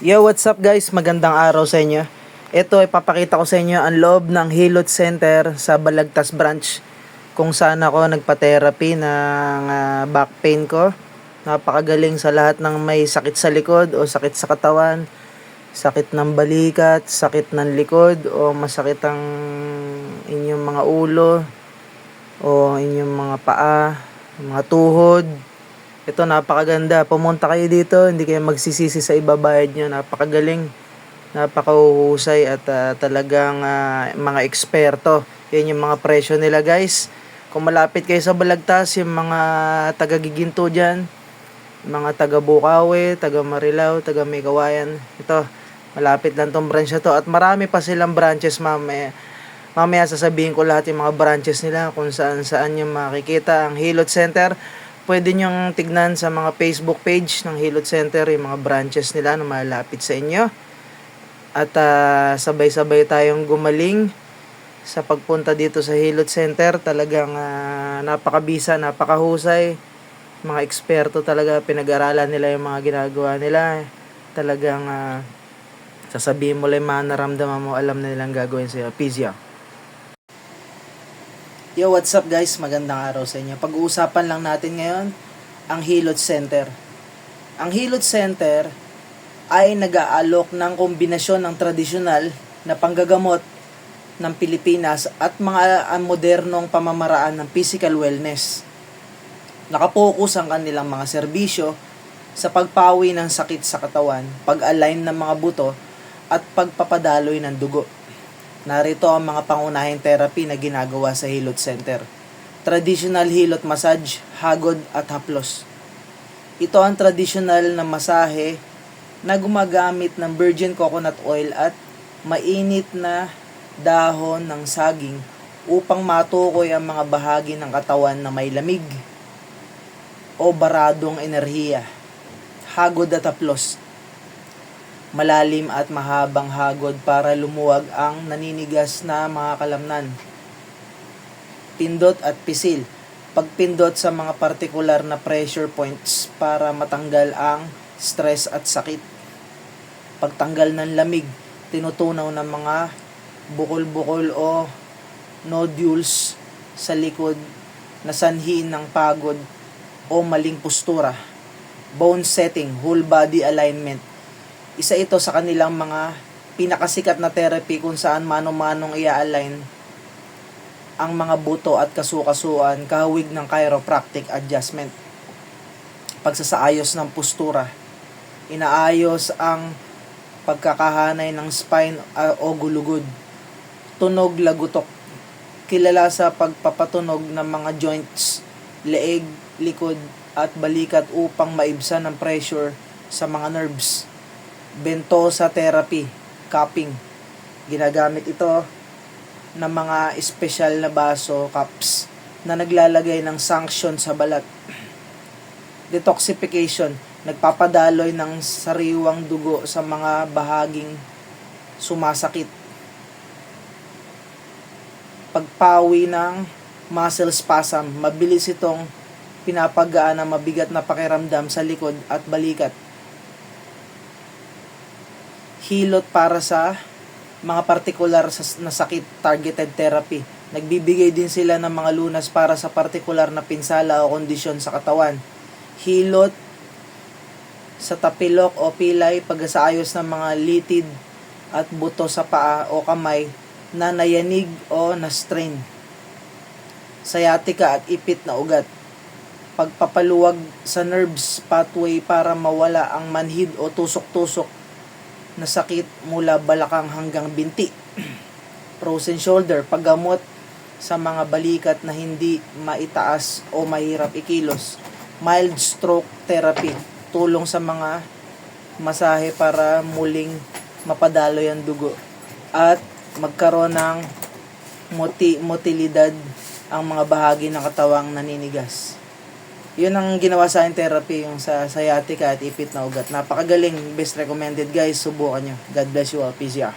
Yo, what's up guys? Magandang araw sa inyo. Ito, ipapakita ko sa inyo ang loob ng Hilot Center sa Balagtas Branch kung saan ako nagpa-therapy ng back pain ko. Napakagaling sa lahat ng may sakit sa likod o sakit sa katawan, sakit ng balikat, sakit ng likod o masakit ang inyong mga ulo o inyong mga paa, mga tuhod. Ito napakaganda. Pumunta kayo dito, hindi kayo magsisisi sa ibabayad nyo. Napakagaling, napakahuhusay at talagang mga eksperto. Yan yung mga presyo nila guys. Kung malapit kayo sa Balagtas, yung mga taga Giginto dyan, mga taga Bukawi, taga Marilao, taga Migawayan. Ito, malapit lang tong branch na to. At marami pa silang branches mamaya sasabihin ko lahat yung mga branches nila kung saan yung makikita ang Hilot Center. Pwede nyong tignan sa mga Facebook page ng Hilot Center yung mga branches nila na malapit sa inyo. At sabay-sabay tayong gumaling sa pagpunta dito sa Hilot Center. Talagang napakabisa, napakahusay. Mga eksperto talaga, pinag-aralan nila yung mga ginagawa nila. Talagang sasabihin mo lang yung mga naramdaman mo, alam na nilang gagawin sa'yo. Peace ya. Yo, what's up guys? Magandang araw sa inyo. Pag-uusapan lang natin ngayon ang Hilot Center. Ang Hilot Center ay nag-aalok ng kombinasyon ng tradisyonal na panggagamot ng Pilipinas at mga modernong pamamaraan ng physical wellness. Nakapokus ang kanilang mga serbisyo sa pagpawi ng sakit sa katawan, pag-align ng mga buto at pagpapadaloy ng dugo. Narito ang mga pangunahing therapy na ginagawa sa Hilot Center. Traditional hilot massage, hagod at haplos. Ito ang traditional na masahe na gumagamit ng virgin coconut oil at mainit na dahon ng saging upang matukoy ang mga bahagi ng katawan na may lamig o baradong enerhiya. Hagod at haplos. Malalim at mahabang hagod para lumuwag ang naninigas na mga kalamnan. Pindot at pisil. Pagpindot sa mga partikular na pressure points para matanggal ang stress at sakit. Pagtanggal ng lamig, tinutunaw ng mga bukol-bukol o nodules sa likod na sanhi ng pagod o maling postura. Bone setting, whole body alignment. Isa ito sa kanilang mga pinakasikat na therapy kung saan mano-manong i-align ang mga buto at kasukasuan kahawig ng chiropractic adjustment. Pagsasaayos ng postura. Inaayos ang pagkakahanay ng spine o gulugod. Tunog lagutok. Kilala sa pagpapatunog ng mga joints, leeg, likod at balikat upang maibsan ang pressure sa mga nerves. Ventosa therapy, cupping. Ginagamit ito ng mga espesyal na baso, cups, na naglalagay ng sanction sa balat. Detoxification, nagpapadaloy ng sariwang dugo sa mga bahaging sumasakit. Pagpawi ng muscle spasm, mabilis itong pinapagaan ang mabigat na pakiramdam sa likod at balikat. Hilot para sa mga partikular na sakit, targeted therapy. Nagbibigay din sila ng mga lunas para sa partikular na pinsala o kondisyon sa katawan. Hilot sa tapilok o pilay, pagsaayos ng mga litid at buto sa paa o kamay na nayanig o na-strain. Sciatica at ipit na ugat. Pagpapaluwag sa nerves pathway para mawala ang manhid o tusok-tusok na sakit mula balakang hanggang binti. Frozen shoulder, paggamot sa mga balikat na hindi maitaas o mahirap ikilos. Mild stroke therapy, tulong sa mga masahe para muling mapadaloy ang dugo at magkaroon ng motilidad ang mga bahagi ng katawang naninigas. Yun ang ginawa sa akin therapy, yung sa sciatica at ipit na ugat. Napakagaling, best recommended guys, subukan nyo. God bless you all, peace ya.